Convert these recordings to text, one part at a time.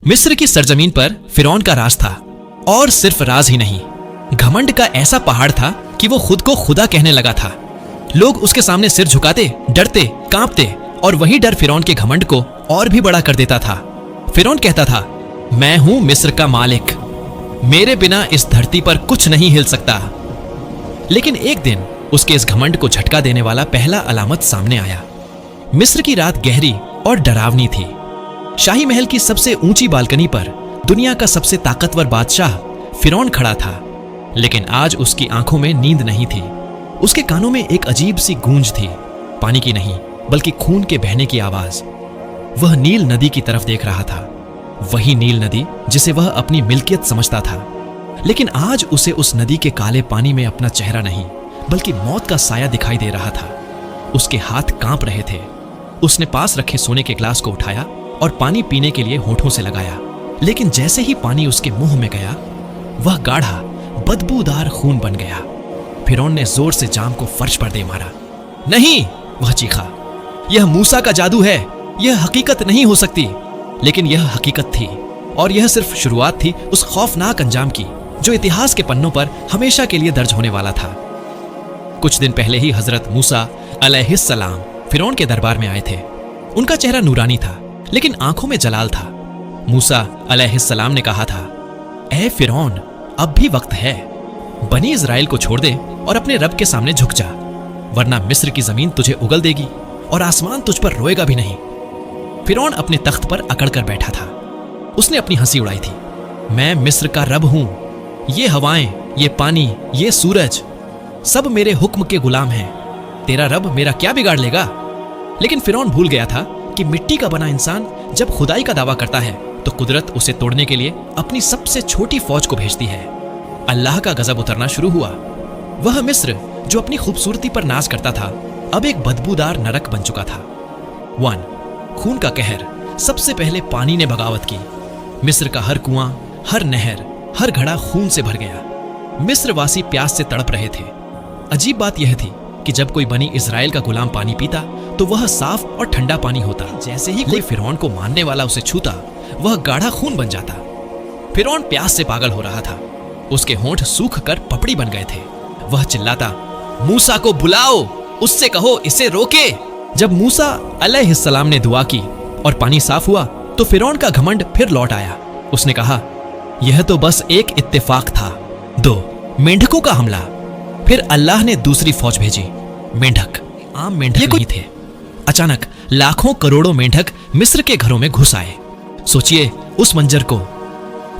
मिस्र की सरजमीन पर फिरौन का राज था, और सिर्फ राज ही नहीं, घमंड का ऐसा पहाड़ था कि वो खुद को खुदा कहने लगा था। लोग उसके सामने सिर झुकाते, डरते, कांपते, और वही डर फिरौन के घमंड को और भी बड़ा कर देता था। फिरौन कहता था, मैं हूं मिस्र का मालिक, मेरे बिना इस धरती पर कुछ नहीं हिल सकता। लेकिन एक दिन उसके इस घमंड को झटका देने वाला पहला अलामत सामने आया। मिस्र की रात गहरी और डरावनी थी। शाही महल की सबसे ऊंची बालकनी पर दुनिया का सबसे ताकतवर बादशाह फिरौन खड़ा था, लेकिन आज उसकी आंखों में नींद नहीं थी। उसके कानों में एक अजीब सी गूंज थी, पानी की नहीं बल्कि खून के बहने की आवाज। वह नील नदी की तरफ देख रहा था, वही नील नदी जिसे वह अपनी मिल्कियत समझता था। लेकिन आज उसे उस नदी के काले पानी में अपना चेहरा नहीं बल्कि मौत का साया दिखाई दे रहा था। उसके हाथ कांप रहे थे। उसने पास रखे सोने के ग्लास को उठाया और पानी पीने के लिए होठों से लगाया, लेकिन जैसे ही पानी उसके मुंह में गया, वह गाढ़ा बदबूदार खून बन गया। फिरौन ने जोर से जाम को फर्श पर दे मारा। नहीं, वह चीखा, यह मूसा का जादू है, यह हकीकत नहीं हो सकती। लेकिन यह हकीकत थी, और यह सिर्फ शुरुआत थी उस खौफनाक अंजाम की जो इतिहास के पन्नों पर हमेशा के लिए दर्ज होने वाला था। कुछ दिन पहले ही हजरत मूसा अलैहिस्सलाम फिरौन के दरबार में आए थे। उनका चेहरा नूरानी था, लेकिन आंखों में जलाल था। मूसा अलैहिस्सलाम ने कहा था, ऐ फिरौन, अब भी वक्त है, बनी इजराइल को छोड़ दे और अपने रब के सामने झुक जा, वरना मिस्र की जमीन तुझे उगल देगी और आसमान तुझ पर रोएगा भी नहीं। फिरौन अपने तख्त पर अकड़ कर बैठा था। उसने अपनी हंसी उड़ाई थी। मैं मिस्र का रब हूं, ये हवाएं, ये पानी, ये सूरज सब मेरे हुक्म के गुलाम हैं। तेरा रब मेरा क्या बिगाड़ लेगा? लेकिन फिरौन भूल गया था कि मिट्टी का बना इंसान जब खुदाई का दावा करता है तो कुदरत उसे तोड़ने के लिए अपनी सबसे छोटी फौज को भेजती है। अल्लाह का गजब उतरना शुरू हुआ। वह मिस्र जो अपनी खूबसूरती पर नाज करता था, अब एक बदबूदार नरक बन चुका था। 1. खून का कहर। सबसे पहले पानी ने बगावत की। मिस्र का हर कुआं, हर नहर, हर घड़ा खून से भर गया। मिस्र वासी प्यास से तड़प रहे थे। अजीब बात यह थी कि जब कोई बनी इजराइल का गुलाम पानी पीता तो वह साफ और ठंडा पानी होता। जैसे ही कोई फिरौन को मानने वाला उसे छूता, वह गाढ़ा खून बन जाता। फिरौन प्यास से पागल हो रहा था। उसके होंठ सूख कर पपड़ी बन गए थे। वह चिल्लाता, मूसा को बुलाओ, उससे कहो इसे रोके। जब मूसा अलैहिस्सलाम ने दुआ की और पानी साफ हुआ तो फिरौन का घमंड फिर लौट आया। उसने कहा, यह तो बस एक इत्तेफाक था, 2 मेंढकों का हमला। फिर अल्लाह ने दूसरी फौज भेजी। मेंढक, आम मेंढक नहीं थे। अचानक लाखों करोड़ों मेंढक मिस्र के घरों में घुस आए। सोचिए उस मंजर को।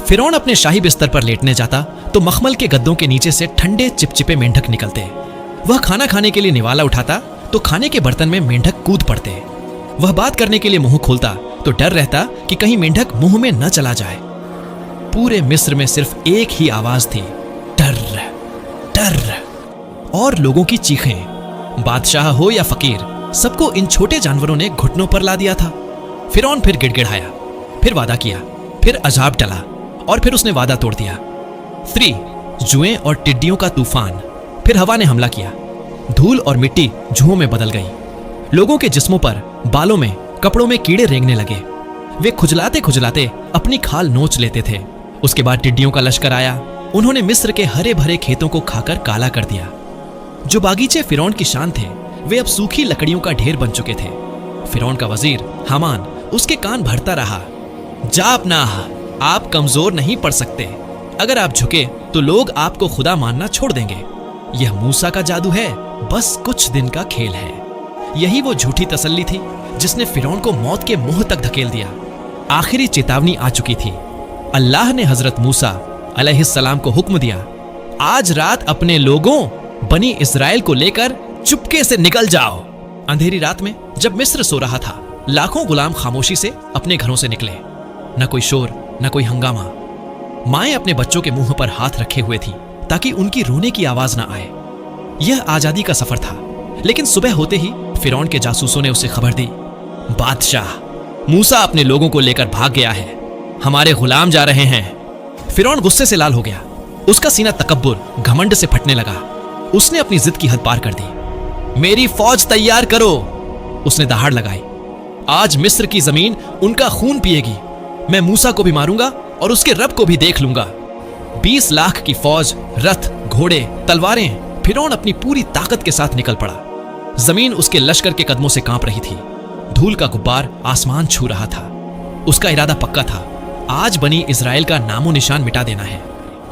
फिरौन अपने शाही बिस्तर पर लेटने जाता तो मखमल के गद्दों के नीचे से ठंडे चिपचिपे मेंढक निकलते। वह खाना खाने के लिए निवाला उठाता तो खाने के बर्तन में मेंढक कूद पड़ते। वह बात करने के लिए मुंह खोलता तो डर रहता कि कहीं मेंढक मुंह में न चला जाए। पूरे मिस्र में सिर्फ एक ही आवाज थी, डर डर। और लोगों की चीखें। बादशाह हो या फकीर, सबको इन छोटे जानवरों ने घुटनों पर ला दिया था। फिरौन फिर गिड़गिड़ाया, फिर वादा किया, फिर अजाब टला, और फिर उसने वादा तोड़ दिया। 3 जुएं और टिड्डियों का तूफान। फिर हवा ने हमला किया। धूल और मिट्टी जुओं में बदल गई। लोगों के जिस्मों पर, बालों में, कपड़ों में कीड़े रेंगने लगे। वे खुजलाते खुजलाते अपनी खाल नोच लेते थे। उसके बाद टिड्डियों का लश्कर आया। उन्होंने मिस्र के हरे भरे खेतों को खाकर काला कर दिया। जो बागीचे फिरौन की शान थे, वे अब सूखी लकड़ियों का ढेर बन चुके थे। फिरौन का वजीर हामान उसके कान भरता रहा, जापना, आप कमजोर नहीं पड़ सकते। अगर आप झुके तो लोग आपको खुदा मानना छोड़ देंगे। यह मूसा का जादू है, बस कुछ दिन का खेल है। यही वो झूठी तसल्ली थी जिसने फिरौन को मौत के मुंह तक धकेल दिया। आखिरी चेतावनी आ चुकी थी। अल्लाह ने हजरत मूसा अलैहिस्सलाम को हुक्म दिया, आज रात अपने लोगों बनी इजराइल को लेकर चुपके से निकल जाओ। अंधेरी रात में जब मिस्र सो रहा था, लाखों गुलाम खामोशी से अपने घरों से निकले। न कोई शोर, न कोई हंगामा। माएं अपने बच्चों के मुंह पर हाथ रखे हुए थी ताकि उनकी रोने की आवाज न आए। यह आजादी का सफर था। लेकिन सुबह होते ही फिरौन के जासूसों ने उसे खबर दी, बादशाह, मूसा अपने लोगों को लेकर भाग गया है, हमारे गुलाम जा रहे हैं। फिरौन गुस्से से लाल हो गया। उसका सीना तकब्बुर, घमंड से फटने लगा। उसने अपनी जिद की हद पार कर दी। मेरी फौज तैयार करो, उसने दहाड़ लगाई। आज मिस्र की जमीन उनका खून पिएगी। मैं मूसा को भी मारूंगा और उसके रब को भी देख लूंगा। 20 लाख की फौज, रथ, घोड़े, तलवारें, फिरौन अपनी पूरी ताकत के साथ निकल पड़ा। जमीन उसके लश्कर के कदमों से कांप रही थी। धूल का गुब्बार आसमान छू रहा था। उसका इरादा पक्का था, आज बनी इजराइल का नामो निशान मिटा देना है।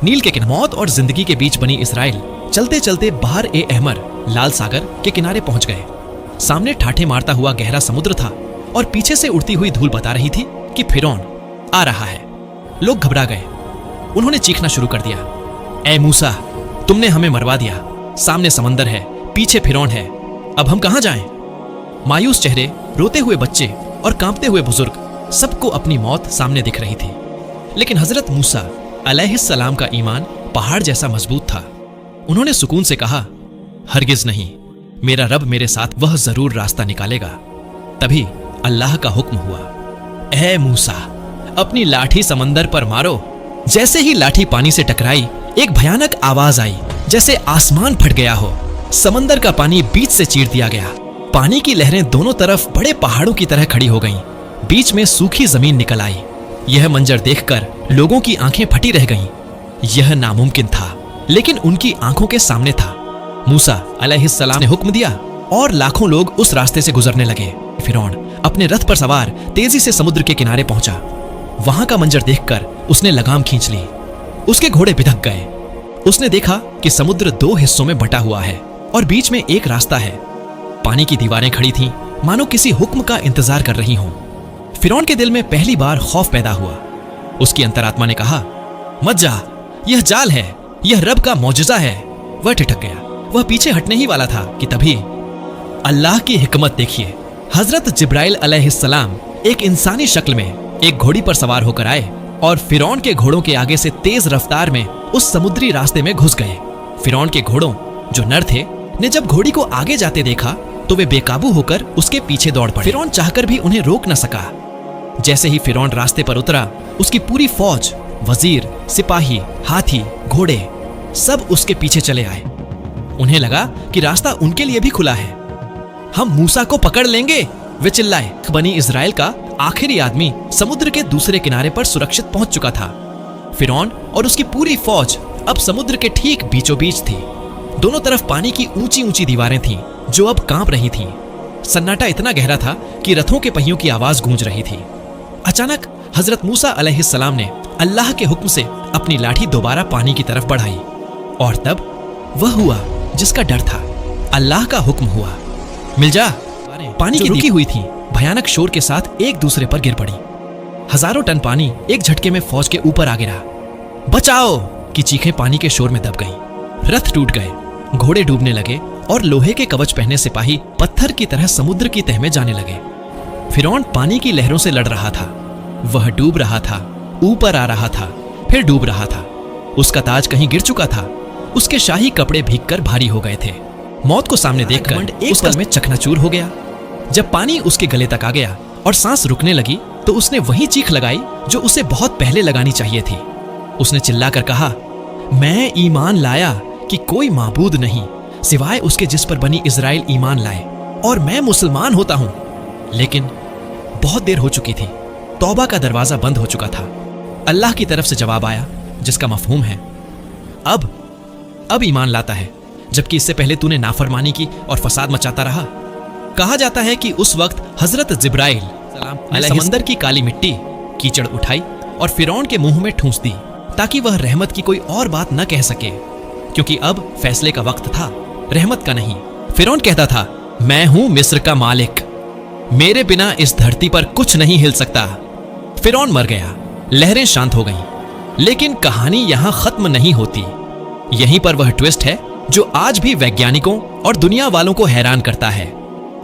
नील के किनारे मौत और जिंदगी के बीच बनी इजराइल चलते चलते बाहर ए अहमर, लाल सागर के किनारे पहुंच गए। सामने ठाठे मारता हुआ गहरा समुद्र था और पीछे से उड़ती हुई धूल बता रही थी कि फिरौन आ रहा है। लोग घबरा गए। उन्होंने चीखना शुरू कर दिया, ए मूसा, तुमने हमें मरवा दिया। सामने समंदर है, पीछे फिरौन है, अब हम कहां जाएं? मायूस चेहरे, रोते हुए बच्चे और कांपते हुए बुजुर्ग, सबको अपनी मौत सामने दिख रही थी। लेकिन हजरत मूसा अलैहिस्सलाम का ईमान पहाड़ जैसा मजबूत था। उन्होंने सुकून से कहा, हरगिज नहीं, मेरा रब मेरे साथ वह जरूर रास्ता निकालेगा। तभी अल्लाह का हुक्म हुआ, ए मूसा, अपनी लाठी समंदर पर मारो। जैसे ही लाठी पानी से टकराई, एक भयानक आवाज आई, जैसे आसमान फट गया हो। समंदर का पानी बीच से चीर दिया गया। पानी की लहरें दोनों तरफ बड़े पहाड़ों की तरह खड़ी हो गईं। बीच में सूखी जमीन निकल आई। यह मंजर देखकर लोगों की आंखें फटी रह गईं। यह नामुमकिन था, लेकिन उनकी आंखों के सामने था। मूसा अलैहिस्सलाम ने हुक्म दिया और लाखों लोग उस रास्ते से गुजरने लगे। फिरौन अपने रथ पर सवार तेजी से समुद्र के किनारे पहुंचा। वहां का मंजर देखकर उसने लगाम खींच ली। उसके घोड़े बिधक गए। उसने देखा कि समुद्र 2 हिस्सों में बटा हुआ है और बीच में एक रास्ता है। पानी की दीवारें खड़ी थीं, मानो किसी हुक्म का इंतजार कर रही हों। फिरौन के दिल में पहली बार खौफ पैदा हुआ। उसकी अंतरात्मा ने कहा, मत जा, यह जाल है, यह रब का मौजज़ा है। वह ठिठक गया। वह पीछे हटने ही वाला था कि तभी अल्लाह की हिकमत देखिए। हजरत जिब्राइल अलैहिस्सलाम एक इंसानी शक्ल में एक घोड़ी पर सवार होकर आए और फिरौन के घोड़ों के आगे से तेज रफ्तार में उस समुद्री रास्ते में घुस गए। फिरौन के घोड़ों, जो नर थे, ने जब घोड़ी को आगे जाते देखा तो वे बेकाबू होकर उसके पीछे दौड़ पड़े। फिरौन चाहकर भी उन्हें रोक न सका। जैसे ही फिरौन रास्ते पर उतरा, उसकी पूरी फौज, वजीर, सिपाही, हाथी, घोड़े सब उसके पीछे चले आए। उन्हें लगा कि रास्ता उनके लिए भी खुला है। हम मूसा को पकड़ लेंगे, वे चिल्लाए। बनी इजराइल का आखिरी आदमी समुद्र के दूसरे किनारे पर सुरक्षित पहुंच चुका था। फिरौन और उसकी पूरी फौज अब समुद्र के ठीक बीचों बीच थी। दोनों तरफ पानी की ऊंची ऊंची दीवारें थीं, जो अब कांप रही थीं। सन्नाटा इतना गहरा था कि रथों के पहियों की आवाज गूंज रही थी। अचानक हजरत मूसा अलैहिस्सलाम ने अल्लाह के हुक्म से अपनी लाठी दोबारा पानी की तरफ बढ़ाई और तब वह हुआ जिसका डर था। अल्लाह का हुक्म हुआ, मिल जा। पानी की रुकी हुई थी भयानक शोर के साथ एक दूसरे पर गिर पड़ी। हजारों टन पानी एक झटके में फौज के ऊपर आ गिरा। बचाओ की चीखें पानी के शोर में दब गईं। रथ टूट गए, घोड़े डूबने लगे और लोहे के कवच पहने सिपाही पत्थर की तरह समुद्र की तह में जाने लगे। फिरौन पानी की लहरों से लड़ रहा था। वह डूब रहा था, ऊपर आ रहा था, फिर डूब रहा था। उसका ताज कहीं गिर चुका था। उसके शाही कपड़े भीगकर भारी हो गए थे। मौत को सामने देखकर एक पल में चकनाचूर हो गया। जब पानी उसके गले तक आ गया और सांस रुकने लगी तो उसने वही चीख लगाई जो उसे बहुत पहले लगानी चाहिए थी। उसने चिल्लाकर कहा, मैं ईमान लाया कि कोई माबूद नहीं सिवाय उसके जिस पर बनी इजराइल ईमान लाए, और मैं मुसलमान होता हूं। लेकिन बहुत देर हो चुकी थी। तौबा का दरवाजा बंद हो चुका था। अल्लाह की तरफ से जवाब आया जिसका मफहूम है, अब ईमान लाता है, जबकि इससे पहले तूने नाफरमानी की और फसाद मचाता रहा। कहा जाता है कि उस वक्त हजरत जिब्राइल ने समंदर की काली मिट्टी कीचड़ उठाई और फिरौन के मुंह में ठूंस दी ताकि वह रहमत की कोई और बात न कह सके, क्योंकि अब फैसले का वक्त था, रहमत का नहीं। फिरौन कहता था, मैं हूं मिस्र का मालिक, मेरे बिना इस धरती पर कुछ नहीं हिल सकता। फिरौन मर गया, लहरें शांत हो गईं, लेकिन कहानी यहां खत्म नहीं होती। यहीं पर वह ट्विस्ट है जो आज भी वैज्ञानिकों और दुनिया वालों को हैरान करता है।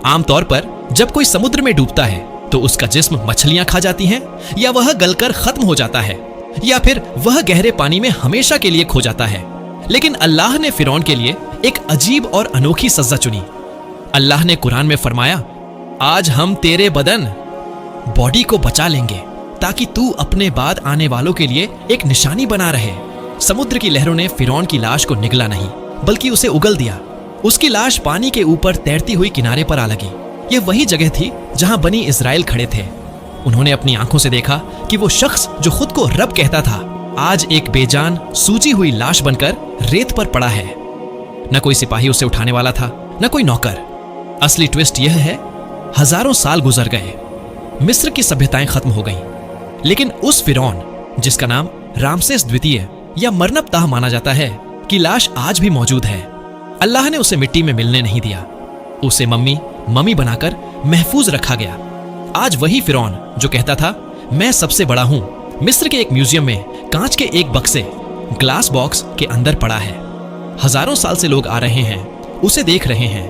आमतौर पर जब कोई समुद्र में डूबता है तो उसका जिस्म मछलियां खा जाती हैं, या वह गलकर खत्म हो जाता है, या फिर वह गहरे पानी में हमेशा के लिए खो जाता है। लेकिन अल्लाह ने फिरौन के लिए एक अजीब और अनोखी सजा चुनी। अल्लाह ने कुरान में फरमाया, आज हम तेरे बदन, बॉडी को बचा लेंगे ताकि तू अपने बाद आने वालों के लिए एक निशानी बना रहे। समुद्र की लहरों ने फिरौन की लाश को निगला नहीं, बल्कि उसे उगल दिया। उसकी लाश पानी के ऊपर तैरती हुई किनारे पर आ लगी। यह वही जगह थी जहां बनी इजराइल खड़े थे। उन्होंने अपनी आंखों से देखा कि वो शख्स जो खुद को रब कहता था, आज एक बेजान सूजी हुई लाश बनकर रेत पर पड़ा है। न कोई सिपाही उसे उठाने वाला था, न कोई नौकर। असली ट्विस्ट यह है, हजारों साल गुजर गए, मिस्र की सभ्यताएं खत्म हो गईं, लेकिन उस फिरौन जिसका नाम रामसेस द्वितीय या मरनबताह माना जाता है की लाश आज भी मौजूद है। अल्लाह ने उसे मिट्टी में मिलने नहीं दिया, उसे मम्मी बनाकर महफूज रखा गया। आज वही फिरौन जो कहता था मैं सबसे बड़ा हूं, मिस्र के एक म्यूजियम में कांच के एक बक्से ग्लास बॉक्स के अंदर पड़ा है। हजारों साल से लोग आ रहे हैं, उसे देख रहे हैं।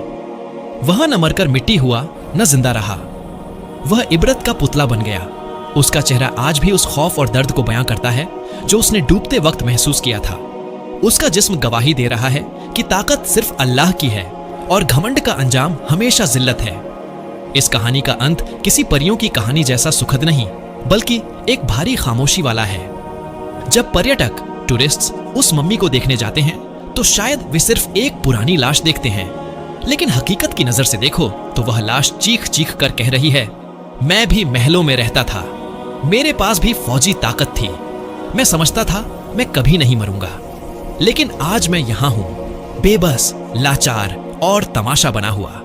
वह न मरकर मिट्टी हुआ, न जिंदा रहा। वह इबरत का पुतला बन गया। उसका चेहरा आज भी उस खौफ और दर्द को बयां करता है जो उसने डूबते वक्त महसूस किया था। उसका जिस्म गवाही दे रहा है कि ताकत सिर्फ अल्लाह की है और घमंड का अंजाम हमेशा जिल्लत है। इस कहानी का अंत किसी परियों की कहानी जैसा सुखद नहीं, बल्कि एक भारी खामोशी वाला है। जब पर्यटक टूरिस्ट्स उस मम्मी को देखने जाते हैं तो शायद वे सिर्फ एक पुरानी लाश देखते हैं, लेकिन हकीकत की नजर से देखो तो वह लाश चीख चीख कर कह रही है, मैं भी महलों में रहता था, मेरे पास भी फौजी ताकत थी, मैं समझता था मैं कभी नहीं मरूंगा, लेकिन आज मैं यहां हूं, बेबस, लाचार और तमाशा बना हुआ।